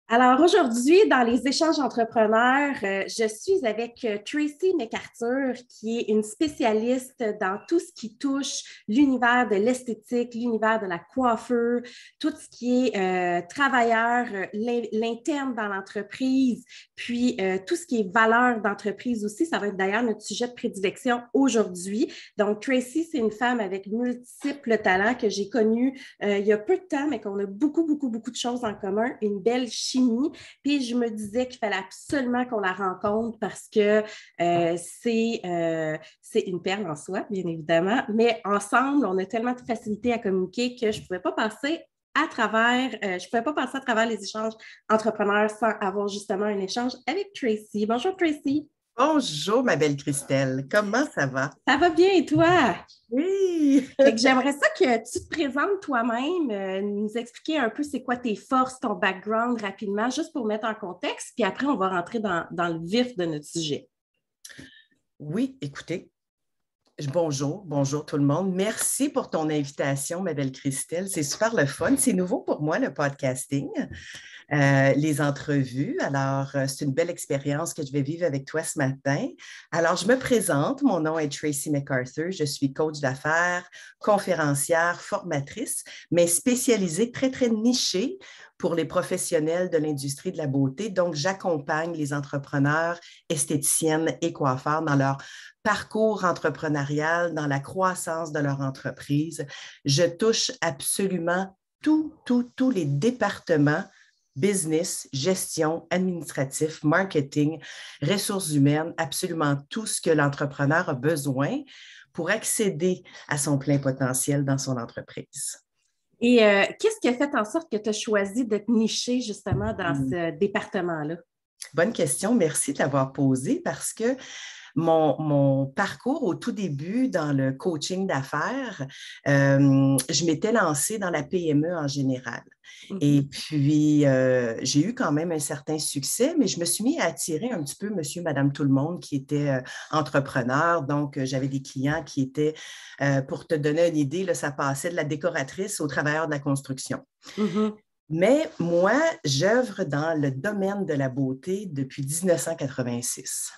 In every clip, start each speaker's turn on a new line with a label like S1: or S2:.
S1: Alors aujourd'hui, dans les échanges entrepreneurs, je suis avec Tracy McArthur, qui est une spécialiste dans tout ce qui touche l'univers de l'esthétique, l'univers de la coiffure, tout ce qui est travailleur, l'interne dans l'entreprise, puis tout ce qui est valeur d'entreprise aussi. Ça va être d'ailleurs notre sujet de prédilection aujourd'hui. Donc, Tracy, c'est une femme avec multiples talents que j'ai connue il y a peu de temps, mais qu'on a beaucoup de choses en commun, une belle chimie. Puis je me disais qu'il fallait absolument qu'on la rencontre parce que c'est une perle en soi, bien évidemment, mais ensemble, on a tellement de facilité à communiquer que je ne pouvais pas passer je pouvais pas passer à travers les échanges entrepreneurs sans avoir justement un échange avec Tracy. Bonjour Tracy.
S2: Bonjour, ma belle Christelle. Comment ça va?
S1: Ça va bien et toi?
S2: Oui.
S1: Fait que j'aimerais ça que tu te présentes toi-même, nous expliquer un peu c'est quoi tes forces, ton background rapidement, juste pour mettre en contexte, puis après on va rentrer dans le vif de notre sujet.
S2: Oui, écoutez, bonjour tout le monde. Merci pour ton invitation, ma belle Christelle. C'est super le fun. C'est nouveau pour moi, le podcasting. Les entrevues. Alors, c'est une belle expérience que je vais vivre avec toi ce matin. Alors, je me présente. Mon nom est Tracy McArthur. Je suis coach d'affaires, conférencière, formatrice, mais spécialisée, très nichée pour les professionnels de l'industrie de la beauté. Donc, j'accompagne les entrepreneurs, esthéticiennes et coiffeurs dans leur parcours entrepreneurial, dans la croissance de leur entreprise. Je touche absolument tous les départements business, gestion, administratif, marketing, ressources humaines, absolument tout ce que l'entrepreneur a besoin pour accéder à son plein potentiel dans son entreprise.
S1: Et qu'est-ce qui a fait en sorte que tu as choisi de te nicher justement dans ce département-là?
S2: Bonne question, merci de l'avoir posée parce que mon parcours au tout début dans le coaching d'affaires, je m'étais lancée dans la PME en général. Et puis, j'ai eu quand même un certain succès, mais je me suis mis à attirer un petit peu monsieur, madame, tout le monde qui était entrepreneur. Donc, j'avais des clients qui étaient, pour te donner une idée, là, ça passait de la décoratrice au travailleur de la construction.
S1: Mm-hmm.
S2: Mais moi, j'œuvre dans le domaine de la beauté depuis 1986.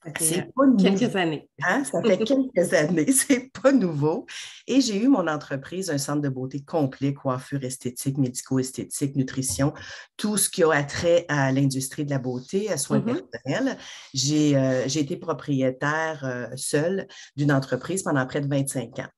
S1: Ça
S2: C'est
S1: fait
S2: pas nouveau.
S1: quelques années.
S2: Hein? Ça fait quelques années, c'est pas nouveau. Et j'ai eu mon entreprise, un centre de beauté complet, coiffure esthétique, médico-esthétique, nutrition, tout ce qui a trait à l'industrie de la beauté, à soins personnels. J'ai été propriétaire seule d'une entreprise pendant près de 25 ans.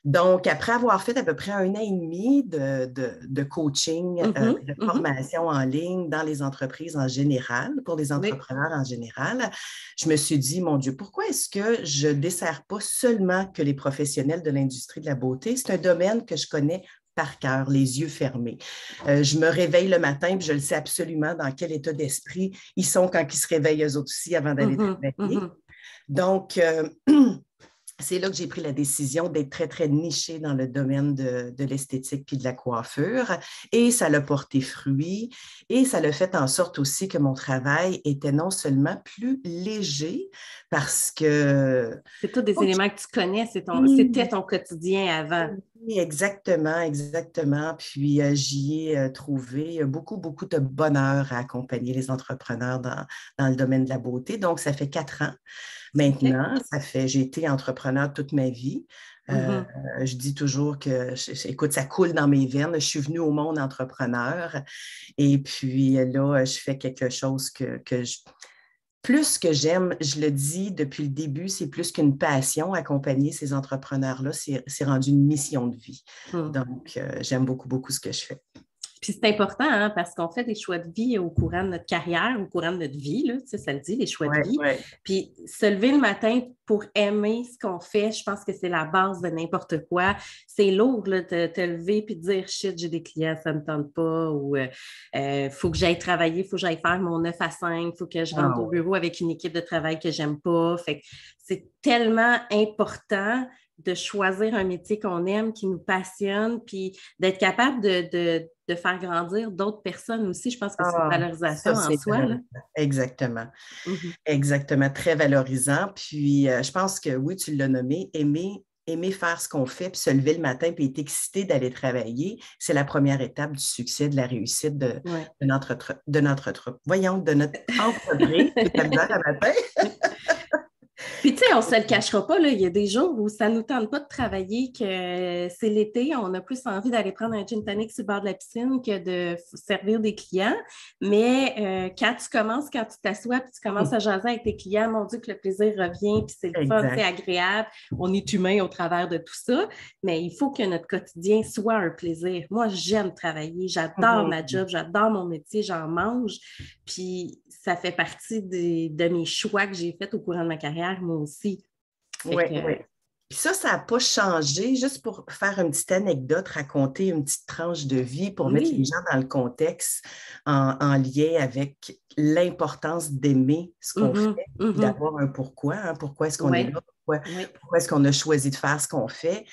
S2: Donc, après avoir fait à peu près 1 an et demi de coaching, de formation en ligne dans les entreprises en général, pour les
S1: Oui.
S2: entrepreneurs en général, je me suis dit, mon Dieu, pourquoi est-ce que je ne desserre pas seulement que les professionnels de l'industrie de la beauté? C'est un domaine que je connais par cœur, les yeux fermés. Je me réveille le matin, puis je le sais absolument dans quel état d'esprit ils sont quand ils se réveillent eux autres aussi avant d'aller travailler. Donc, c'est là que j'ai pris la décision d'être très nichée dans le domaine de l'esthétique puis de la coiffure. Et ça l'a porté fruit. Et ça l'a fait en sorte aussi que mon travail était non seulement plus léger parce que...
S1: C'est tous des éléments que tu connais, c'était ton quotidien avant.
S2: Oui, exactement. Puis j'y ai trouvé beaucoup de bonheur à accompagner les entrepreneurs dans le domaine de la beauté. Donc, ça fait 4 ans
S1: OK.
S2: maintenant. J'ai été entrepreneur toute ma vie. Euh, je dis toujours que, écoute, ça coule dans mes veines. Je suis venue au monde entrepreneur et puis là, je fais quelque chose plus que j'aime, je le dis depuis le début, c'est plus qu'une passion, accompagner ces entrepreneurs-là, c'est rendu une mission de vie.
S1: Mm.
S2: Donc, j'aime beaucoup ce que je fais.
S1: Puis c'est important hein, parce qu'on fait des choix de vie au courant de notre carrière, au courant de notre vie, là, tu sais, ça le dit, les choix de vie.
S2: Ouais.
S1: Puis se lever le matin pour aimer ce qu'on fait, je pense que c'est la base de n'importe quoi. C'est lourd là, de te lever puis de dire shit, j'ai des clients, ça ne me tente pas ou faut que j'aille travailler, faut que j'aille faire mon 9 à 5, faut que je
S2: Ah
S1: rentre au
S2: ouais.
S1: bureau avec une équipe de travail que j'aime pas. Fait que c'est tellement important de choisir un métier qu'on aime, qui nous passionne, puis d'être capable de faire grandir d'autres personnes aussi. Je pense que c'est une
S2: Ah,
S1: valorisation
S2: ça,
S1: en
S2: c'est
S1: soi, là.
S2: valorisant. Exactement.
S1: Mhm.
S2: Exactement. Très valorisant. Puis, je pense que oui, tu l'as nommé, aimer aimer faire ce qu'on fait, puis se lever le matin, puis être excité d'aller travailler, c'est la première étape du succès, de la réussite de notre entreprise. J'ai de la misère à matin.
S1: Puis, tu sais, on ne se le cachera pas, là, il y a des jours où ça ne nous tente pas de travailler, que c'est l'été, on a plus envie d'aller prendre un gin tonic sur le bord de la piscine que de servir des clients. Mais quand tu t'assois puis tu commences à jaser avec tes clients, mon Dieu, que le plaisir revient, puis c'est le fun, c'est agréable. On est humain au travers de tout ça, mais il faut que notre quotidien soit un plaisir. Moi, j'aime travailler, j'adore ma job, j'adore mon métier, j'en mange. Puis, ça fait partie de mes choix que j'ai faits au courant de ma carrière, moi aussi.
S2: Oui. Puis ça n'a pas changé. Juste pour faire une petite anecdote, raconter une petite tranche de vie pour mettre les gens dans le contexte en lien avec l'importance d'aimer ce qu'on fait, d'avoir un pourquoi. Hein, pourquoi est-ce qu'on est là? Pourquoi est-ce qu'on a choisi de faire ce qu'on fait?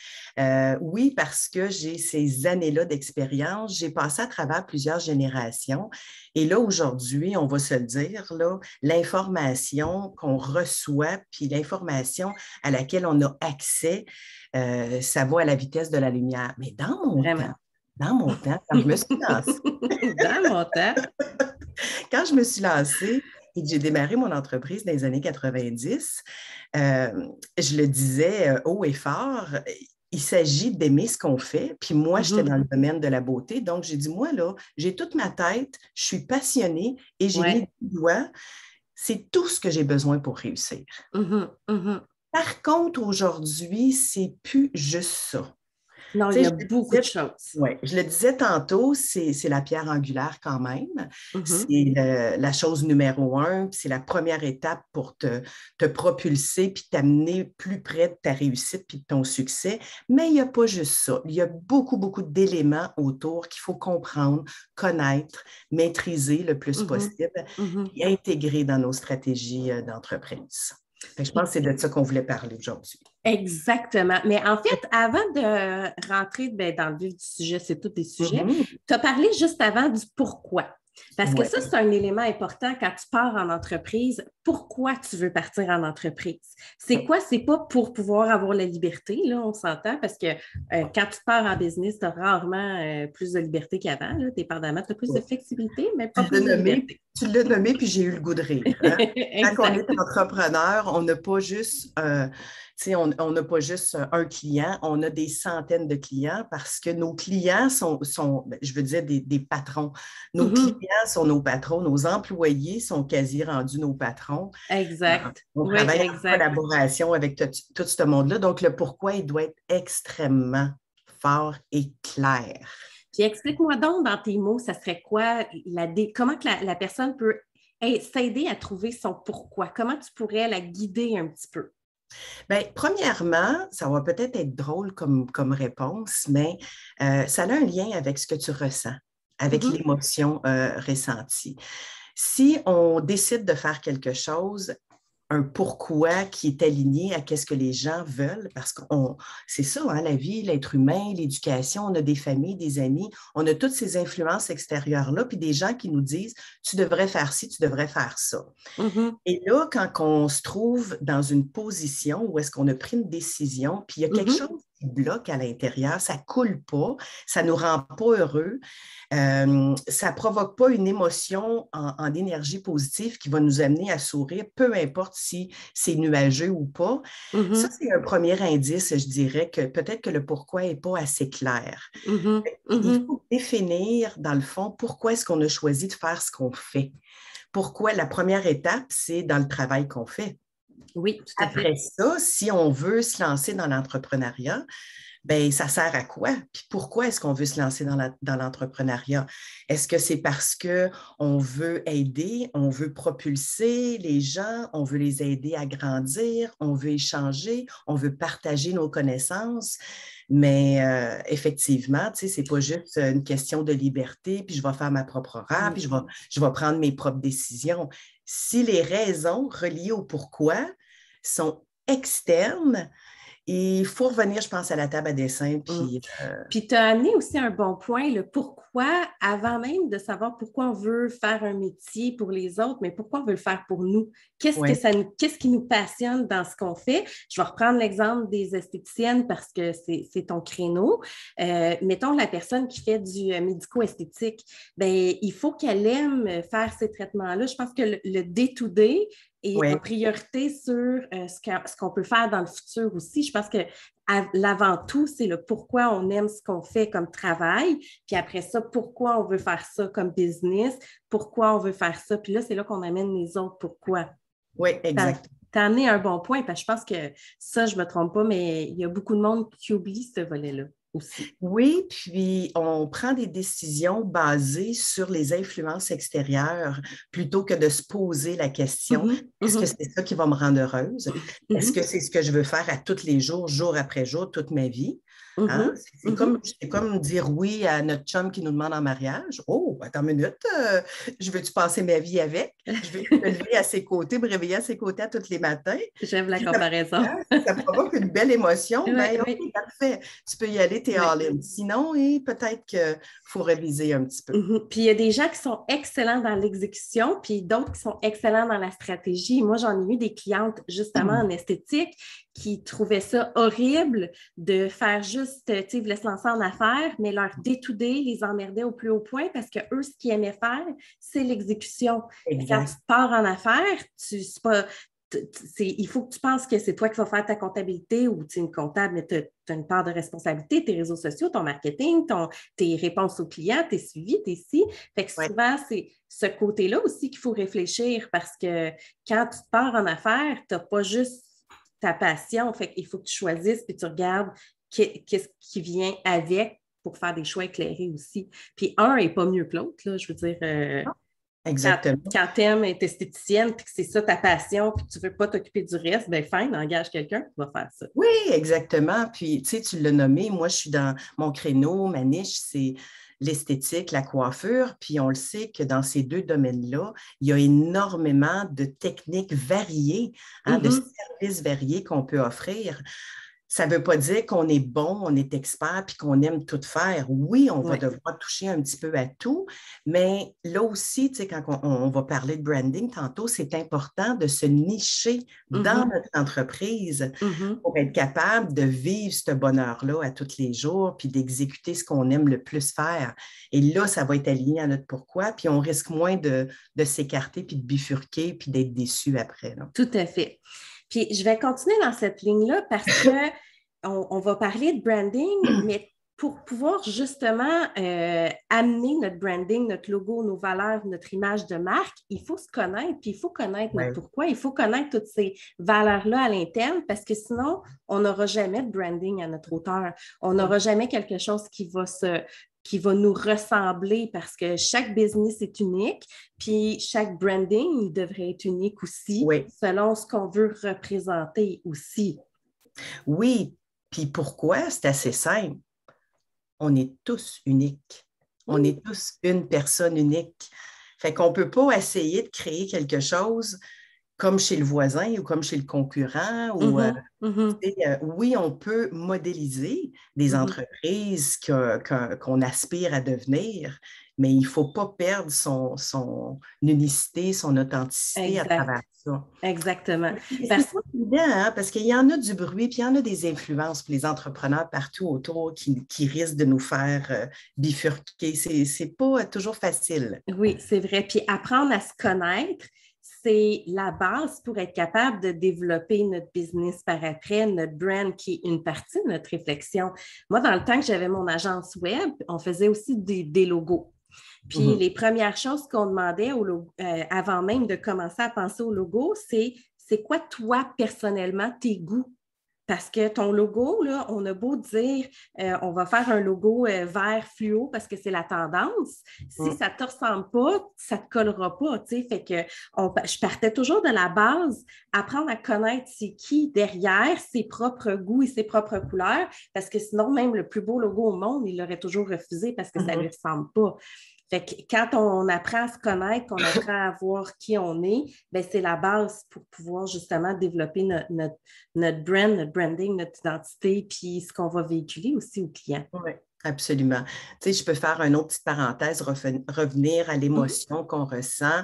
S2: Oui, parce que j'ai ces années-là d'expérience. J'ai passé à travers plusieurs générations. Et là, aujourd'hui, on va se le dire, là, l'information qu'on reçoit, puis l'information à laquelle on a accès, ça va à la vitesse de la lumière. Mais dans mon temps, quand je me suis lancée, quand je me suis lancée et que j'ai démarré mon entreprise dans les années 90, je le disais haut et fort, il s'agit d'aimer ce qu'on fait. Puis moi, j'étais dans le domaine de la beauté. Donc, j'ai dit, moi, là, j'ai toute ma tête, je suis passionnée et j'ai mis du doigt. C'est tout ce que j'ai besoin pour réussir. Par contre, aujourd'hui, c'est plus juste ça.
S1: Non, il y a beaucoup de choses.
S2: Oui, je le disais tantôt, c'est la pierre angulaire quand même. C'est la chose numéro 1, c'est la première étape pour te propulser puis t'amener plus près de ta réussite puis de ton succès. Mais il n'y a pas juste ça. Il y a beaucoup, beaucoup d'éléments autour qu'il faut comprendre, connaître, maîtriser le plus possible et intégrer dans nos stratégies d'entreprise. Je pense que c'est de ça qu'on voulait parler aujourd'hui.
S1: Exactement. Mais en fait, avant de rentrer dans le vif du sujet, c'est tous des sujets, tu as parlé juste avant du pourquoi. Parce que ça, c'est un élément important quand tu pars en entreprise. Pourquoi tu veux partir en entreprise? C'est quoi? C'est pas pour pouvoir avoir la liberté, là, on s'entend, parce que quand tu pars en business, tu as rarement plus de liberté qu'avant. Dépendamment, tu as plus de flexibilité, mais pas plus de liberté.
S2: Tu l'as nommé, puis j'ai eu le goût de rire. Hein? Quand on est entrepreneur, on n'a pas juste... on n'a pas juste un client, on a des centaines de clients parce que nos clients sont je veux dire, des patrons. Nos clients sont nos patrons, nos employés sont quasi rendus nos patrons.
S1: Exact.
S2: On travaille en collaboration avec tout ce monde-là. Donc, le pourquoi, il doit être extrêmement fort et clair.
S1: Puis explique-moi donc dans tes mots, ça serait quoi, comment que la personne peut s'aider à trouver son pourquoi? Comment tu pourrais la guider un petit peu?
S2: Bien, premièrement, ça va peut-être être drôle comme réponse, mais ça a un lien avec ce que tu ressens, avec l'émotion ressentie. Si on décide de faire quelque chose, un pourquoi qui est aligné à ce que les gens veulent, parce que c'est ça, hein, la vie, l'être humain, l'éducation, on a des familles, des amis, on a toutes ces influences extérieures-là, puis des gens qui nous disent « tu devrais faire ci, tu devrais faire ça ». Et là, quand on se trouve dans une position où est-ce qu'on a pris une décision, puis il y a quelque chose qui bloque à l'intérieur, ça ne coule pas, ça ne nous rend pas heureux, ça ne provoque pas une émotion en énergie positive qui va nous amener à sourire, peu importe si c'est nuageux ou pas. Ça, c'est un premier indice, je dirais, que peut-être que le pourquoi n'est pas assez clair. Il faut définir, dans le fond, pourquoi est-ce qu'on a choisi de faire ce qu'on fait. Pourquoi la première étape, c'est dans le travail qu'on fait.
S1: Oui, tout à fait.
S2: Après ça, si on veut se lancer dans l'entrepreneuriat, bien, ça sert à quoi? Puis pourquoi est-ce qu'on veut se lancer dans l'entrepreneuriat? Est-ce que c'est parce qu'on veut aider, on veut propulser les gens, on veut les aider à grandir, on veut échanger, on veut partager nos connaissances? Mais effectivement, ce n'est pas juste une question de liberté, puis je vais faire ma propre horaire, puis je vais prendre mes propres décisions. Si les raisons reliées au pourquoi sont externes, il faut revenir, je pense, à la table à dessin.
S1: Puis tu as amené aussi un bon point, le pourquoi, avant même de savoir pourquoi on veut faire un métier pour les autres, mais pourquoi on veut le faire pour nous. Qu'est-ce qui nous passionne dans ce qu'on fait? Je vais reprendre l'exemple des esthéticiennes parce que c'est ton créneau. Mettons la personne qui fait du médico-esthétique, ben, il faut qu'elle aime faire ces traitements-là. Je pense que le day-to-day est en priorité sur ce qu'on peut faire dans le futur aussi. Je pense que l'avant tout, c'est le pourquoi on aime ce qu'on fait comme travail, puis après ça, pourquoi on veut faire ça comme business, pourquoi on veut faire ça, puis là, c'est là qu'on amène les autres pourquoi.
S2: Oui, exact.
S1: Tu as amené un bon point, parce que je pense que ça, je ne me trompe pas, mais il y a beaucoup de monde qui oublie ce volet-là aussi.
S2: Oui, puis on prend des décisions basées sur les influences extérieures plutôt que de se poser la question, est-ce que c'est ça qui va me rendre heureuse? Est-ce que c'est ce que je veux faire à tous les jours, jour après jour, toute ma vie? Hein? C'est comme dire oui à notre chum qui nous demande en mariage. Oh, attends une minute, je veux-tu passer ma vie avec? Je veux me lever à ses côtés, me réveiller à ses côtés à tous les matins.
S1: J'aime la comparaison.
S2: Ça provoque une belle émotion. Ben, OK, parfait. Tu peux y aller, t'es all-in. Sinon, peut-être qu'il faut réviser un petit peu.
S1: Puis il y a des gens qui sont excellents dans l'exécution, puis d'autres qui sont excellents dans la stratégie. Moi, j'en ai eu des clientes justement en esthétique qui trouvaient ça horrible de faire juste, tu sais, ils voulaient se lancer en affaires, mais leur day-to-day les emmerdait au plus haut point parce que eux, ce qu'ils aimaient faire, c'est l'exécution. Quand tu pars en affaires, c'est pas... il faut que tu penses que c'est toi qui vas faire ta comptabilité ou tu es une comptable, mais tu as une part de responsabilité, tes réseaux sociaux, ton marketing, tes réponses aux clients, tes suivis, tes si. Fait que souvent, c'est ce côté-là aussi qu'il faut réfléchir parce que quand tu te pars en affaires, tu n'as pas juste ta passion. Fait qu'il faut que tu choisisses puis tu regardes qu'est-ce qui vient avec pour faire des choix éclairés aussi. Puis un n'est pas mieux que l'autre, là, je veux dire...
S2: Exactement.
S1: Quand tu aimes être esthéticienne, puis que c'est ça ta passion, puis que tu ne veux pas t'occuper du reste, bien, fine, engage quelqu'un qui va faire ça.
S2: Oui, exactement. Puis, tu sais, tu l'as nommé, moi, je suis dans mon créneau, ma niche, c'est l'esthétique, la coiffure. Puis, on le sait que dans ces deux domaines-là, il y a énormément de techniques variées, de services variés qu'on peut offrir. Ça ne veut pas dire qu'on est bon, on est expert puis qu'on aime tout faire. Oui, on va devoir toucher un petit peu à tout, mais là aussi, tu sais, quand on va parler de branding tantôt, c'est important de se nicher dans notre entreprise pour être capable de vivre ce bonheur-là à tous les jours puis d'exécuter ce qu'on aime le plus faire. Et là, ça va être aligné à notre pourquoi, puis on risque moins de s'écarter puis de bifurquer puis d'être déçu après. Là.
S1: Tout à fait. Puis, je vais continuer dans cette ligne-là parce qu'on va parler de branding, mais pour pouvoir justement amener notre branding, notre logo, nos valeurs, notre image de marque, il faut se connaître, puis il faut connaître notre pourquoi, il faut connaître toutes ces valeurs-là à l'interne parce que sinon, on n'aura jamais de branding à notre hauteur. On n'aura jamais quelque chose qui va nous ressembler parce que chaque business est unique, puis chaque branding devrait être unique aussi selon ce qu'on veut représenter aussi.
S2: Oui, puis pourquoi? C'est assez simple. On est tous uniques. On est tous une personne unique. Fait qu'on ne peut pas essayer de créer quelque chose comme chez le voisin ou comme chez le concurrent. Oui, on peut modéliser des entreprises qu'on aspire à devenir, mais il ne faut pas perdre son unicité, son authenticité à travers ça.
S1: Exactement.
S2: C'est pas évident, parce qu'il y en a du bruit, puis il y en a des influences pour les entrepreneurs partout autour qui risquent de nous faire bifurquer. C'est pas toujours facile.
S1: Oui, c'est vrai. Puis apprendre à se connaître, c'est la base pour être capable de développer notre business par après, notre brand qui est une partie de notre réflexion. Moi, dans le temps que j'avais mon agence web, on faisait aussi des logos. Puis les premières choses qu'on demandait avant même de commencer à penser au logo, c'est quoi toi, personnellement, tes goûts? Parce que ton logo, là, on a beau dire on va faire un logo vert fluo parce que c'est la tendance. Si ça ne te ressemble pas, ça ne te collera pas. Fait que je partais toujours de la base, apprendre à connaître c'est qui derrière ses propres goûts et ses propres couleurs, parce que sinon, même le plus beau logo au monde, il l'aurait toujours refusé parce que ça ne lui ressemble pas. Fait que quand on apprend à se connaître, qu'on apprend à voir qui on est, bien, c'est la base pour pouvoir justement développer notre brand, notre branding, notre identité, puis ce qu'on va véhiculer aussi aux clients.
S2: Oui, absolument. Tu sais, je peux faire une autre petite parenthèse, revenir à l'émotion qu'on ressent.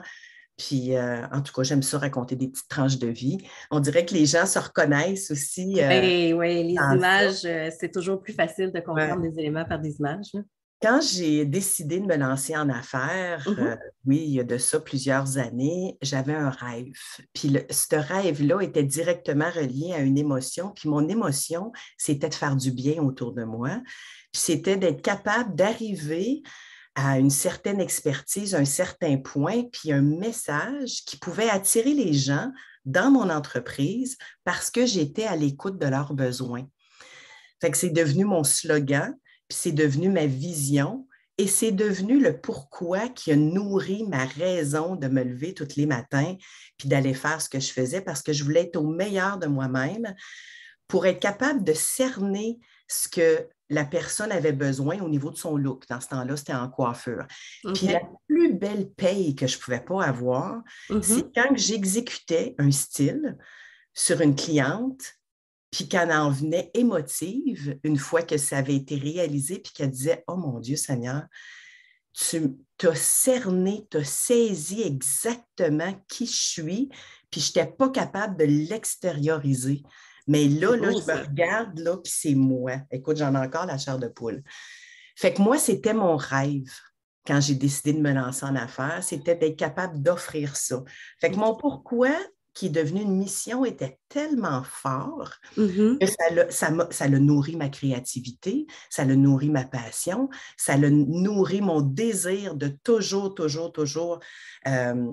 S2: Puis, en tout cas, j'aime ça raconter des petites tranches de vie. On dirait que les gens se reconnaissent aussi
S1: Oui, les
S2: dans ça.
S1: images, c'est toujours plus facile de comprendre
S2: Ouais.
S1: des éléments par des images, là.
S2: Quand j'ai décidé de me lancer en affaires,
S1: Mhm,
S2: oui, il y a de ça plusieurs années, j'avais un rêve. Puis ce rêve-là était directement relié à une émotion. Puis mon émotion, c'était de faire du bien autour de moi. Puis c'était d'être capable d'arriver à une certaine expertise, un certain point, puis un message qui pouvait attirer les gens dans mon entreprise parce que j'étais à l'écoute de leurs besoins. Fait que c'est devenu mon slogan, puis c'est devenu ma vision et c'est devenu le pourquoi qui a nourri ma raison de me lever tous les matins puis d'aller faire ce que je faisais parce que je voulais être au meilleur de moi-même pour être capable de cerner ce que la personne avait besoin au niveau de son look. Dans ce temps-là, c'était en coiffure. Puis la
S1: OK.
S2: plus belle paye que je ne pouvais pas avoir, c'est
S1: Mhm.
S2: quand j'exécutais un style sur une cliente puis qu'elle en venait émotive une fois que ça avait été réalisé, puis qu'elle disait, « Oh mon Dieu Seigneur, tu t'as cerné, tu as saisi exactement qui je suis, puis je n'étais pas capable de l'extérioriser. Mais
S1: C'est
S2: là,
S1: beau,
S2: je me
S1: ça.
S2: regarde, là, puis c'est moi. Écoute, j'en ai encore la chair de poule. Fait que moi, c'était mon rêve quand j'ai décidé de me lancer en affaires, c'était d'être capable d'offrir ça. Fait que mon pourquoi, qui est devenu une mission, était tellement fort
S1: Mhm.
S2: que ça l'a nourri ma créativité, ça l'a nourri ma passion, ça l'a nourri mon désir de toujours, toujours, toujours euh,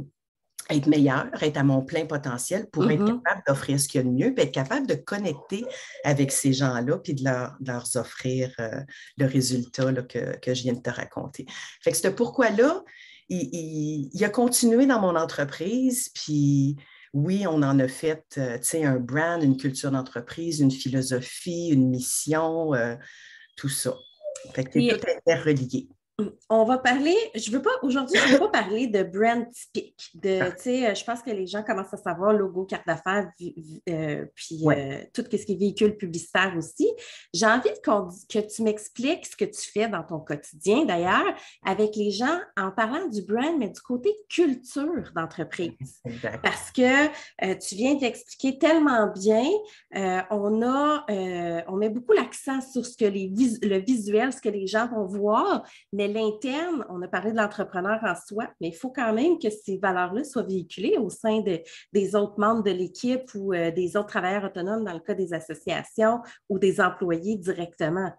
S2: être meilleur, être à mon plein potentiel pour être
S1: Mhm.
S2: capable d'offrir ce qu'il y a de mieux, puis être capable de connecter avec ces gens-là, puis de leur offrir le résultat là, que je viens de te raconter. Fait que c'est pourquoi-là, il a continué dans mon entreprise, puis oui, on en a fait un brand, une culture d'entreprise, une philosophie, une mission, tout ça. Fait que c'est tout
S1: Puis,
S2: interrelié.
S1: on va parler, aujourd'hui, je ne veux pas parler de brand typique.
S2: Ah,
S1: Je pense que les gens commencent à savoir logo, carte d'affaires, puis
S2: ouais.
S1: tout ce qui est véhicule publicitaire aussi. J'ai envie que tu m'expliques ce que tu fais dans ton quotidien, d'ailleurs, avec les gens en parlant du brand, mais du côté culture d'entreprise.
S2: Exact.
S1: Parce que tu viens d'expliquer tellement bien, on met beaucoup l'accent sur ce que le visuel, ce que les gens vont voir, mais l'interne, on a parlé de l'entrepreneur en soi, mais il faut quand même que ces valeurs-là soient véhiculées au sein des autres membres de l'équipe ou des autres travailleurs autonomes dans le cas des associations ou des employés directement.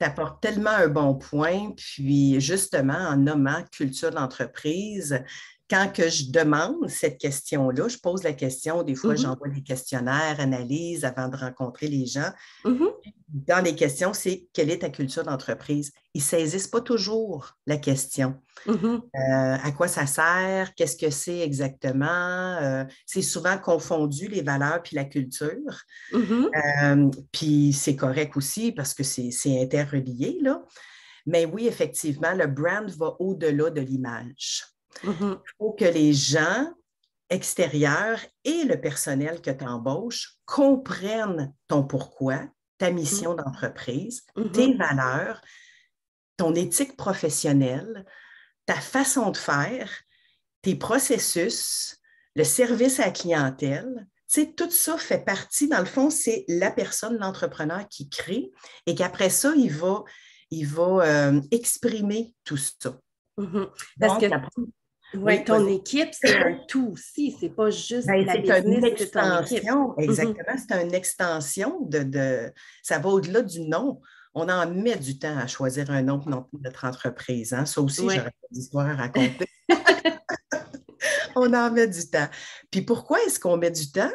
S2: Tu apportes tellement un bon point. Puis justement, en nommant culture d'entreprise, quand que je demande cette question-là, je pose la question, des fois
S1: Mhm,
S2: j'envoie des questionnaires, analyses avant de rencontrer les gens.
S1: mhm,
S2: Dans les questions, c'est quelle est ta culture d'entreprise? Ils ne saisissent pas toujours la question.
S1: mhm,
S2: À quoi ça sert? Qu'est-ce que c'est exactement? C'est souvent confondu, les valeurs puis la culture.
S1: mhm,
S2: Puis c'est correct aussi parce que c'est interrelié, là. Mais oui, effectivement, le brand va au-delà de l'image.
S1: mhm,
S2: Il faut que les gens extérieurs et le personnel que tu embauches comprennent ton pourquoi, ta mission d'entreprise, tes
S1: mhm,
S2: valeurs, ton éthique professionnelle, ta façon de faire, tes processus, le service à la clientèle. Tu sais, tout ça fait partie, dans le fond, c'est la personne, l'entrepreneur qui crée et qu'après ça, il va exprimer tout ça.
S1: mhm. Parce que
S2: Donc, après,
S1: ouais,
S2: oui,
S1: ton
S2: vas-y.
S1: équipe, c'est un tout aussi. C'est pas juste
S2: Ben,
S1: la
S2: c'est une
S1: business, c'est ton équipe.
S2: extension,
S1: Mhm.
S2: exactement. C'est une extension ça va au-delà du nom. On en met du temps à choisir un nom pour notre entreprise. Hein. Ça aussi,
S1: Ouais.
S2: j'aurais pas d'histoire à raconter. On en met du temps. Puis pourquoi est-ce qu'on met du temps?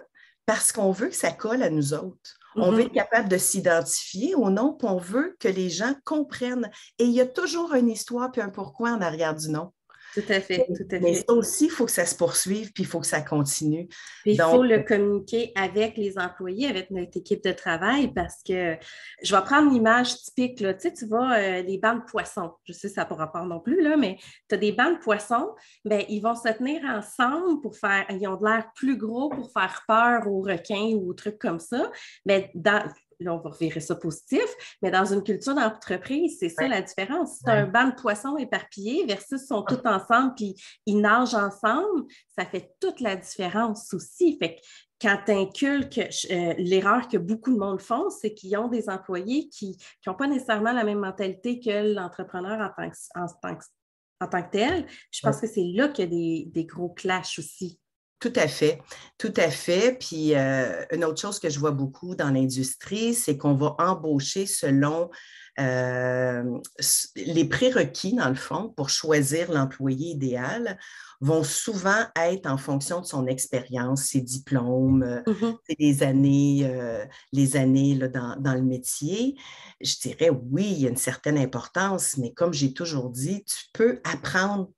S2: Parce qu'on veut que ça colle à nous autres. On veut être
S1: Mhm.
S2: capable de s'identifier au nom, puis on veut que les gens comprennent. Et il y a toujours une histoire puis un pourquoi en arrière du nom.
S1: Tout à fait, tout à
S2: Mais
S1: fait.
S2: ça aussi, il faut que ça se poursuive, puis il faut que ça continue.
S1: Puis il faut
S2: Donc,
S1: le communiquer avec les employés, avec notre équipe de travail, parce que je vais prendre l'image typique, là. Tu sais, tu vois, les bancs de poissons. Je sais, ça n'a pas rapport non plus, là, mais tu as des bancs de poissons, bien, ils vont se tenir ensemble pour faire, ils ont de l'air plus gros pour faire peur aux requins ou aux trucs comme ça. Mais là, on va revirer ça positif, mais dans une culture d'entreprise, c'est ça
S2: ouais,
S1: la différence. Si tu as un
S2: ouais.
S1: banc de poissons éparpillé versus ils sont tous ensemble puis ils nagent ensemble, ça fait toute la différence aussi. Fait que quand tu inculques, l'erreur que beaucoup de monde font, c'est qu'ils ont des employés qui n'ont pas nécessairement la même mentalité que l'entrepreneur en tant que tel. Je pense que c'est là qu'il y a des gros clashs aussi.
S2: Tout à fait, tout à fait. Puis une autre chose que je vois beaucoup dans l'industrie, c'est qu'on va embaucher selon euh, les prérequis, dans le fond, pour choisir l'employé idéal, vont souvent être en fonction de son expérience, ses diplômes,
S1: Mhm.
S2: les années là, dans le métier. Je dirais oui, il y a une certaine importance, mais comme j'ai toujours dit, tu peux apprendre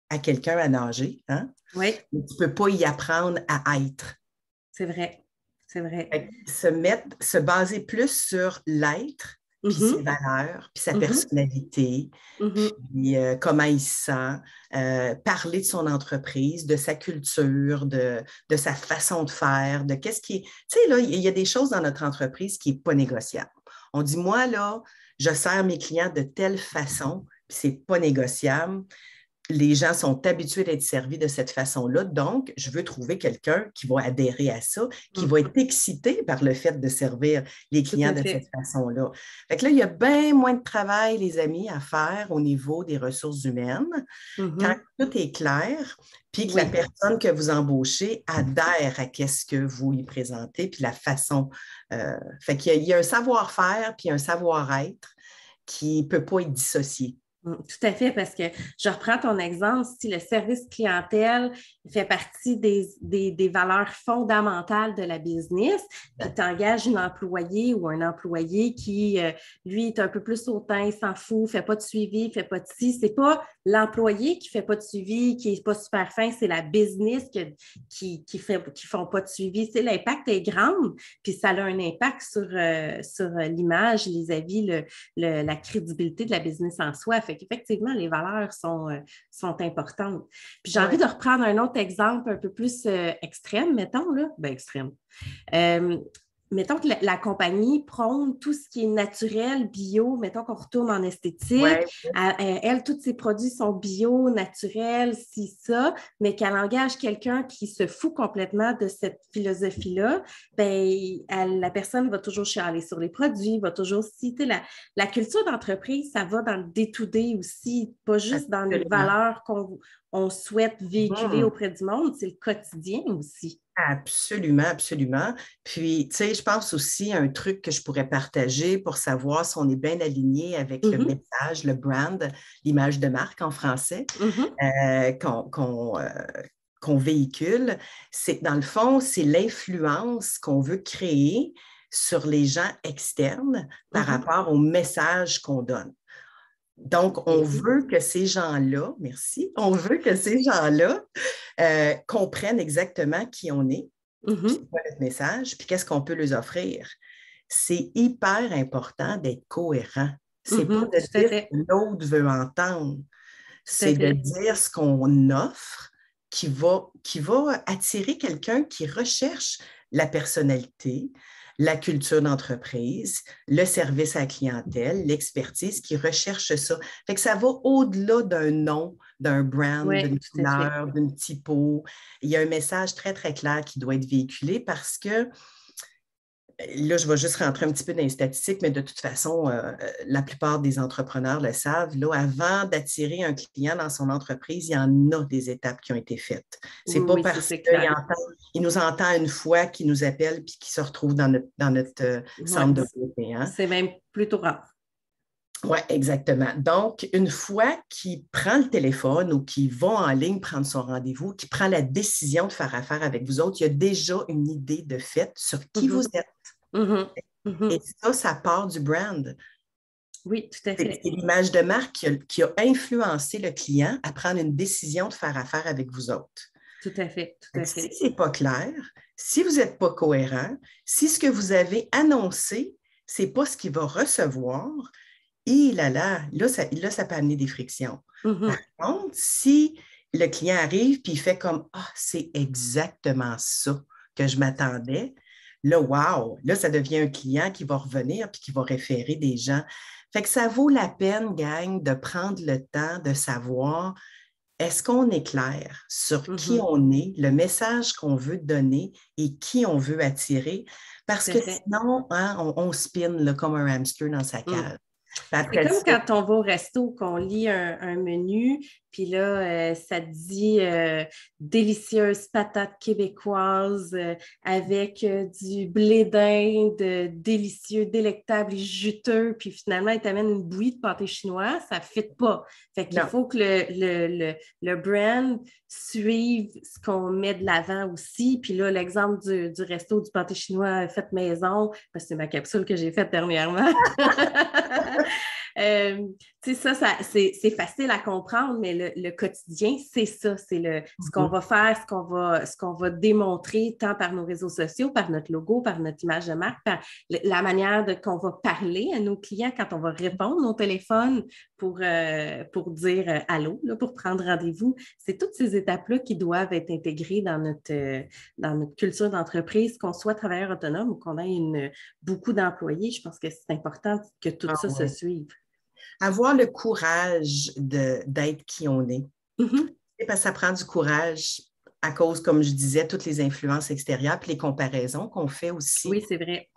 S2: à quelqu'un à nager, hein?
S1: Oui,
S2: Mais tu ne peux pas y apprendre à être.
S1: c'est vrai. C'est vrai.
S2: Fait que se baser plus sur l'être, puis ses
S1: Mhm.
S2: valeurs, puis sa
S1: Mhm.
S2: personnalité,
S1: Mhm.
S2: puis comment il se sent, parler de son entreprise, de sa culture, de sa façon de faire, de qu'est-ce qui est. Tu sais, là, il y a des choses dans notre entreprise qui n'est pas négociable. On dit, moi, là, je sers mes clients de telle façon, puis c'est pas négociable. Les gens sont habitués d'être servis de cette façon-là. Donc, je veux trouver quelqu'un qui va adhérer à ça, qui va
S1: Mhm.
S2: être excité par le fait de servir les
S1: Tout
S2: clients
S1: à
S2: de cette
S1: fait.
S2: façon-là. Fait que là, il y a bien moins de travail, les amis, à faire au niveau des ressources humaines. Quand
S1: Mhm.
S2: tout est clair, puis que la
S1: Oui.
S2: personne que vous embauchez adhère à qu'est-ce que vous lui présentez, puis la façon. Fait qu'il y a un savoir-faire, puis un savoir-être qui ne peut pas être dissocié.
S1: Tout à fait, parce que je reprends ton exemple, si le service clientèle fait partie des valeurs fondamentales de la business, puis tu engages une employée ou un employé qui, lui, est un peu plus hautain, il s'en fout, ne fait pas de suivi, ne fait pas de ci, c'est pas l'employé qui ne fait pas de suivi, qui n'est pas super fin, c'est la business qui font pas de suivi. C'est l'impact est grand, puis ça a un impact sur l'image, les avis, la crédibilité de la business en soi. Fait qu'effectivement, les valeurs sont importantes. Puis j'ai envie
S2: Ouais.
S1: de reprendre un autre exemple un peu plus extrême, mettons, là. Ben, extrême. Euh, Mettons que la compagnie prône tout ce qui est naturel, bio, mettons qu'on retourne en esthétique,
S2: Ouais.
S1: elle, tous ses produits sont bio, naturels, si ça, mais qu'elle engage quelqu'un qui se fout complètement de cette philosophie-là, ben, la personne va toujours chialer sur les produits, va toujours citer la culture d'entreprise, ça va dans le day-to-day aussi, pas juste dans les
S2: Absolument.
S1: valeurs qu'on souhaite véhiculer
S2: Mhm.
S1: auprès du monde, c'est le quotidien aussi.
S2: Absolument, absolument. Puis, tu sais, je pense aussi à un truc que je pourrais partager pour savoir si on est bien aligné avec le
S1: Mhm.
S2: message, le brand, l'image de marque en français,
S1: Mhm.
S2: euh, qu'on qu'on, euh, qu'on véhicule. C'est, dans le fond, c'est l'influence qu'on veut créer sur les gens externes par
S1: Mhm.
S2: rapport au message qu'on donne. Donc, on
S1: Bien dit.
S2: veut que ces gens-là, merci, on veut que ces gens-là comprennent exactement qui on est, puis
S1: Mhm.
S2: c'est quoi notre message, puis qu'est-ce qu'on peut leur offrir. C'est hyper important d'être cohérent. C'est pas
S1: Mhm.
S2: de
S1: Tout à
S2: dire ce
S1: fait.
S2: que l'autre veut entendre,
S1: Tout à
S2: c'est de
S1: fait.
S2: dire ce qu'on offre qui va attirer quelqu'un qui recherche la personnalité, la culture d'entreprise, le service à la clientèle, l'expertise, qui recherche ça. Fait que ça va au-delà d'un nom, d'un brand,
S1: Oui,
S2: d'une
S1: tout à fait.
S2: couleur, d'une typo. Il y a un message très, très clair qui doit être véhiculé parce que là, je vais juste rentrer un petit peu dans les statistiques, mais de toute façon, la plupart des entrepreneurs le savent. Là, avant d'attirer un client dans son entreprise, il y en a des étapes qui ont été faites. C'est
S1: Oui,
S2: pas
S1: oui, ça
S2: parce
S1: c'est
S2: qu'il
S1: clair.
S2: nous entend une fois qu'il nous appelle puis qu'il se retrouve dans notre
S1: Oui,
S2: centre de beauté, hein?
S1: c'est même plutôt rare.
S2: Oui, exactement. Donc, une fois qu'il prend le téléphone ou qu'il va en ligne prendre son rendez-vous, qu'il prend la décision de faire affaire avec vous autres, il y a déjà une idée de fait sur qui vous
S1: Mhm.
S2: êtes.
S1: Mhm.
S2: Et
S1: Mhm.
S2: ça part du brand.
S1: Oui, tout à fait.
S2: C'est l'image de marque qui a influencé le client à prendre une décision de faire affaire avec vous autres.
S1: Tout à fait, tout
S2: Donc,
S1: à
S2: si
S1: fait.
S2: ce n'est pas clair, si vous n'êtes pas cohérent, si ce que vous avez annoncé, ce n'est pas ce qu'il va recevoir, et là, ça peut amener des frictions. Par
S1: Mhm.
S2: contre, si le client arrive et il fait comme Ah, c'est exactement ça que je m'attendais, là, wow, là, ça devient un client qui va revenir et qui va référer des gens. Fait que ça vaut la peine, gang, de prendre le temps de savoir est-ce qu'on est clair sur qui
S1: Mhm.
S2: on est, le message qu'on veut donner et qui on veut attirer? Parce
S1: Tout à
S2: que
S1: fait.
S2: sinon, hein, on spin là, comme un hamster dans sa
S1: Mm.
S2: cage. Puis
S1: C'est
S2: après
S1: comme
S2: ça,
S1: quand on va au resto, qu'on lit un menu, puis là, ça te dit délicieuse patate québécoise avec du blé d'Inde, délicieux, délectable et juteux, puis finalement, il t'amène une bouillie de pâté chinois, ça ne fit pas. Fait qu'il
S2: non.
S1: faut que le brand suive ce qu'on met de l'avant aussi. Puis là, l'exemple du resto du pâté chinois fait maison, parce que c'est ma capsule que j'ai faite dernièrement. Tu sais, c'est facile à comprendre, mais le quotidien, c'est ça. C'est ce qu'on va faire, ce qu'on va démontrer tant par nos réseaux sociaux, par notre logo, par notre image de marque, par la manière qu'on va parler à nos clients quand on va répondre au téléphone pour dire allô, là, pour prendre rendez-vous. C'est toutes ces étapes-là qui doivent être intégrées dans notre culture d'entreprise, qu'on soit travailleur autonome ou qu'on ait beaucoup d'employés. Je pense que c'est important que tout
S2: Ah
S1: ça se
S2: ouais.
S1: suive.
S2: Avoir le courage d'être qui on est.
S1: Mhm.
S2: Parce que ça prend du courage à cause, comme je disais, toutes les influences extérieures puis les comparaisons qu'on fait aussi
S1: Oui, c'est vrai.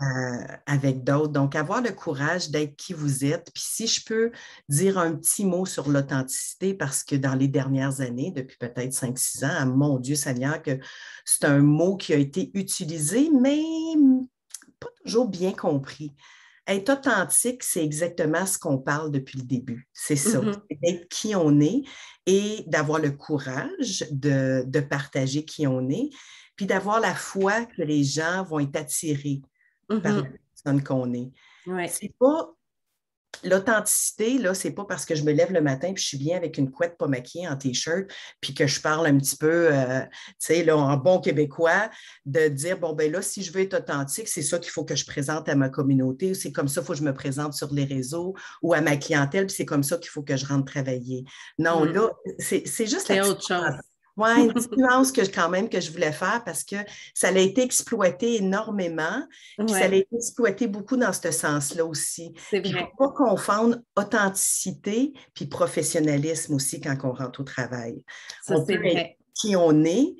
S2: avec d'autres. Donc, avoir le courage d'être qui vous êtes. Puis si je peux dire un petit mot sur l'authenticité, parce que dans les dernières années, depuis peut-être 5-6 ans, mon Dieu Seigneur, que c'est un mot qui a été utilisé, mais pas toujours bien compris. Être authentique, c'est exactement ce qu'on parle depuis le début. C'est ça,
S1: Mhm.
S2: c'est d'être qui on est et d'avoir le courage de partager qui on est, puis d'avoir la foi que les gens vont être attirés par la
S1: Mhm.
S2: personne qu'on est.
S1: Ouais.
S2: C'est pas L'authenticité, là, c'est pas parce que je me lève le matin puis je suis bien avec une couette pas maquillée en t-shirt puis que je parle un petit peu, tu sais, là, en bon québécois, de dire, bon, ben là, si je veux être authentique, c'est ça qu'il faut que je présente à ma communauté, ou c'est comme ça qu'il faut que je me présente sur les réseaux ou à ma clientèle, puis c'est comme ça qu'il faut que je rentre travailler. Non,
S1: Mm.
S2: là, c'est juste la
S1: C'est
S2: petite
S1: autre chose.
S2: ouais, une petite nuance quand même que je voulais faire parce que ça a été exploité énormément, puis ça a
S1: Ouais,
S2: été exploité beaucoup dans ce sens-là aussi.
S1: c'est
S2: Puis il ne faut
S1: vrai.
S2: pas confondre authenticité puis professionnalisme aussi quand on rentre au travail.
S1: Ça,
S2: On
S1: c'est
S2: peut être
S1: vrai.
S2: qui on est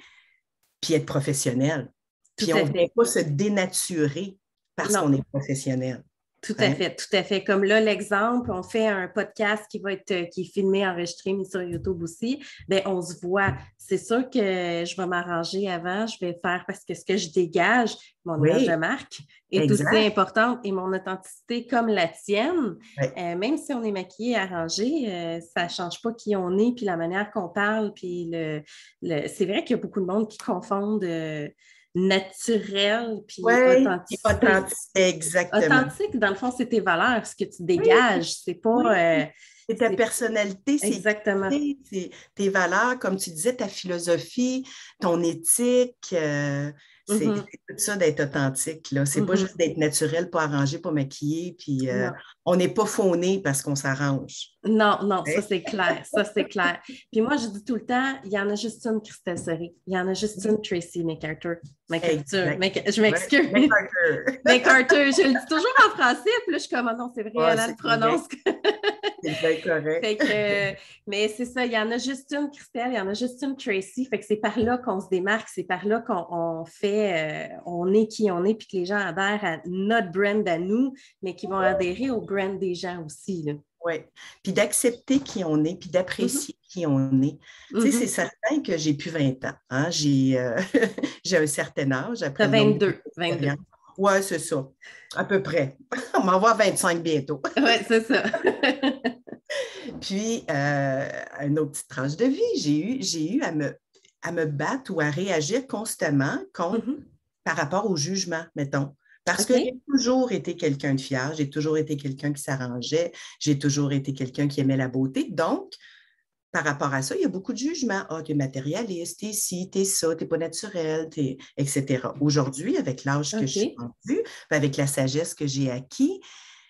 S2: puis être professionnel.
S1: Tout
S2: Puis on
S1: à
S2: ne vient
S1: fait.
S2: pas se dénaturer parce
S1: Non.
S2: qu'on est professionnel.
S1: Tout à
S2: Hein?
S1: fait, tout à fait. Comme là, l'exemple, on fait un podcast qui est filmé, enregistré, mis sur YouTube aussi. Bien, on se voit. C'est sûr que je vais m'arranger avant, je vais faire parce que ce que je dégage, mon image de
S2: Oui,
S1: marque, est aussi
S2: exact.
S1: importante et mon authenticité comme la tienne.
S2: Oui.
S1: Même si on est maquillé, arrangé, ça ne change pas qui on est, puis la manière qu'on parle, puis c'est vrai qu'il y a beaucoup de monde qui confondent naturel puis
S2: Oui, puis
S1: authenticité.
S2: authentique, exactement.
S1: Authentique, dans le fond, c'est tes valeurs, ce que tu
S2: Oui,
S1: dégages. C'est
S2: oui.
S1: pas.
S2: C'est ta
S1: C'est
S2: personnalité, c'est qui
S1: exactement.
S2: t'es, c'est tes valeurs, comme tu disais, ta philosophie, ton éthique. C'est
S1: Mhm,
S2: tout ça d'être authentique, là. C'est pas
S1: mhm.
S2: juste d'être naturel, pas arrangé, pas maquillé, puis
S1: Non.
S2: on n'est pas fauné parce qu'on s'arrange.
S1: Non, non,
S2: Hein?
S1: ça c'est clair, ça c'est clair. Puis moi, je dis tout le temps, il y en a juste une Christelle Seri, il y en a juste une Tracy McArthur. McArthur,
S2: Exact.
S1: je
S2: Ouais.
S1: m'excuse.
S2: MacArthur.
S1: McArthur, je le dis toujours en français, puis là, je suis comme, oh non, c'est vrai,
S2: Ouais,
S1: elle le
S2: c'est correct.
S1: prononce.
S2: C'est bien correct.
S1: Fait que, mais c'est ça, il y en a juste une Christelle, il y en a juste une Tracy. Fait que c'est par là qu'on se démarque, c'est par là qu'on fait, on est qui on est, puis que les gens adhèrent à notre brand à nous, mais qui vont adhérer au brand des gens aussi, là.
S2: Oui. Puis d'accepter qui on est, puis
S1: Mhm,
S2: d'apprécier qui on est. Tu sais, c'est
S1: mhm.
S2: certain que j'ai plus 20 ans. Hein? J'ai un certain âge après
S1: T'as
S2: une longue
S1: 22, 22.
S2: expérience. Oui, c'est ça. À peu près. On va avoir 25 bientôt.
S1: Ouais, c'est ça.
S2: Puis, une autre petite tranche de vie, j'ai eu à me battre ou à réagir constamment
S1: Mhm,
S2: par rapport au jugement, mettons. Parce que
S1: OK.
S2: j'ai toujours été quelqu'un de fier, j'ai toujours été quelqu'un qui s'arrangeait, j'ai toujours été quelqu'un qui aimait la beauté. Donc, par rapport à ça, il y a beaucoup de jugements. Ah, tu es matérialiste, t'es ci, t'es ça, t'es pas naturel, etc. Aujourd'hui, avec l'âge que je suis
S1: OK.
S2: rendue, avec la sagesse que j'ai acquis,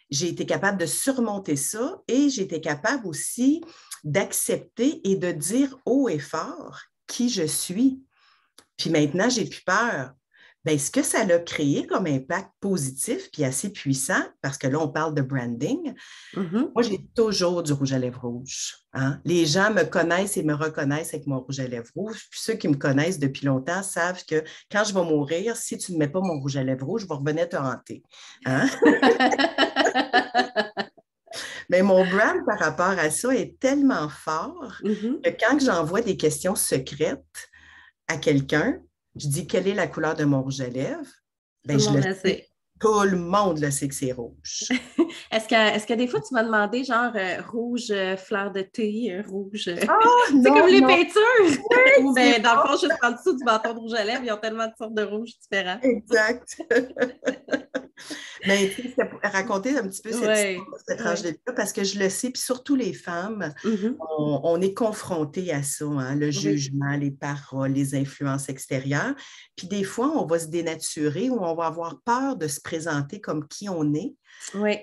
S2: j'ai été capable de surmonter ça et j'ai été capable aussi d'accepter et de dire haut et fort qui je suis. Puis maintenant, j'ai plus peur. Bien, ce que ça a créé comme impact positif puis assez puissant, parce que là, on parle de branding,
S1: Mhm.
S2: moi, j'ai toujours du rouge à lèvres rouge. Hein? Les gens me connaissent et me reconnaissent avec mon rouge à lèvres rouge. Puis ceux qui me connaissent depuis longtemps savent que quand je vais mourir, si tu ne mets pas mon rouge à lèvres rouge, je vais revenir te hanter. Hein? Mais mon brand par rapport à ça est tellement fort
S1: Mhm.
S2: que quand j'envoie des questions secrètes à quelqu'un, je dis quelle est la couleur de mon rouge à lèvres?
S1: Tout
S2: Bien,
S1: le
S2: je
S1: monde
S2: le
S1: le
S2: sais.
S1: sait.
S2: Tout le monde le sait que c'est rouge.
S1: Est-ce que des fois, tu m'as demandé genre rouge fleur de thé, rouge,
S2: Ah,
S1: tu sais, comme
S2: non,
S1: les
S2: non,
S1: peintures? Ou
S2: c'est
S1: bien, dans le fond, juste en dessous du bâton de rouge à lèvres, ils ont tellement de sortes de rouges différents.
S2: exact. Mais tu sais, c'était pour raconter un petit peu cette histoire,
S1: Oui,
S2: cette tranche de
S1: oui.
S2: vie parce que je le sais, puis surtout les femmes,
S1: Mhm.
S2: on est confronté à ça, hein, le
S1: Oui,
S2: jugement, les paroles, les influences extérieures. Puis des fois, on va se dénaturer ou on va avoir peur de se présenter comme qui on est
S1: oui,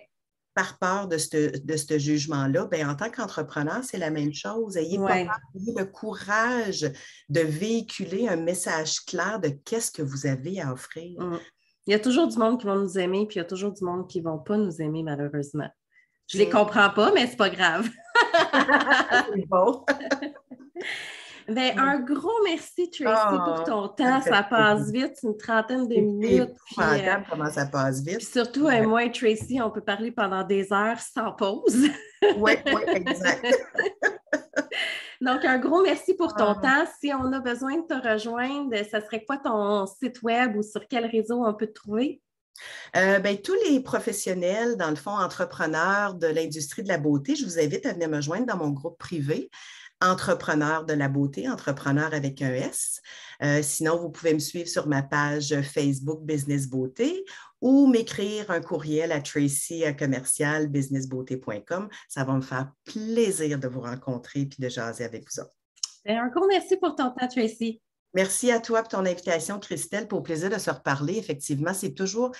S2: par peur de ce jugement-là. Bien, en tant qu'entrepreneur, c'est la même chose. N'ayez pas peur,
S1: oui.
S2: ayez le courage de véhiculer un message clair de qu'est-ce que vous avez à offrir.
S1: Mm. Il y a toujours du monde qui va nous aimer, puis il y a toujours du monde qui ne vont pas nous aimer, malheureusement. Je les
S2: Mm.
S1: comprends pas, mais c'est pas grave.
S2: C'est bon.
S1: Ben, un gros merci, Tracy, pour
S2: Oh,
S1: ton
S2: ça me
S1: temps. Ça
S2: fait
S1: passe
S2: plaisir.
S1: vite, c'est une trentaine de
S2: C'est
S1: minutes.
S2: épouvantable comment ça passe
S1: Puis
S2: vite.
S1: surtout,
S2: Ouais.
S1: moi et Tracy, on peut parler pendant des heures sans pause.
S2: Oui, oui, exact.
S1: Donc, un gros merci pour ton
S2: Ah.
S1: temps. Si on a besoin de te rejoindre, ça serait quoi ton site web ou sur quel réseau on peut te trouver?
S2: Ben, tous les professionnels, dans le fond, entrepreneurs de l'industrie de la beauté, je vous invite à venir me joindre dans mon groupe privé. Entrepreneur de la beauté, entrepreneur avec un S. Sinon, vous pouvez me suivre sur ma page Facebook Business Beauté ou m'écrire un courriel à tracy@businessbeauté.com. Ça va me faire plaisir de vous rencontrer et de jaser avec vous autres.
S1: Ben, un gros merci pour ton temps, Tracy.
S2: Merci à toi pour ton invitation, Christelle, pour le plaisir de se reparler. Effectivement, c'est toujours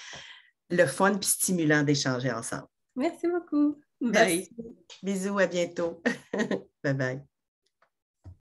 S2: le fun et stimulant d'échanger ensemble.
S1: Merci beaucoup.
S2: Merci.
S1: Bye.
S2: Bisous, à bientôt. Bye bye.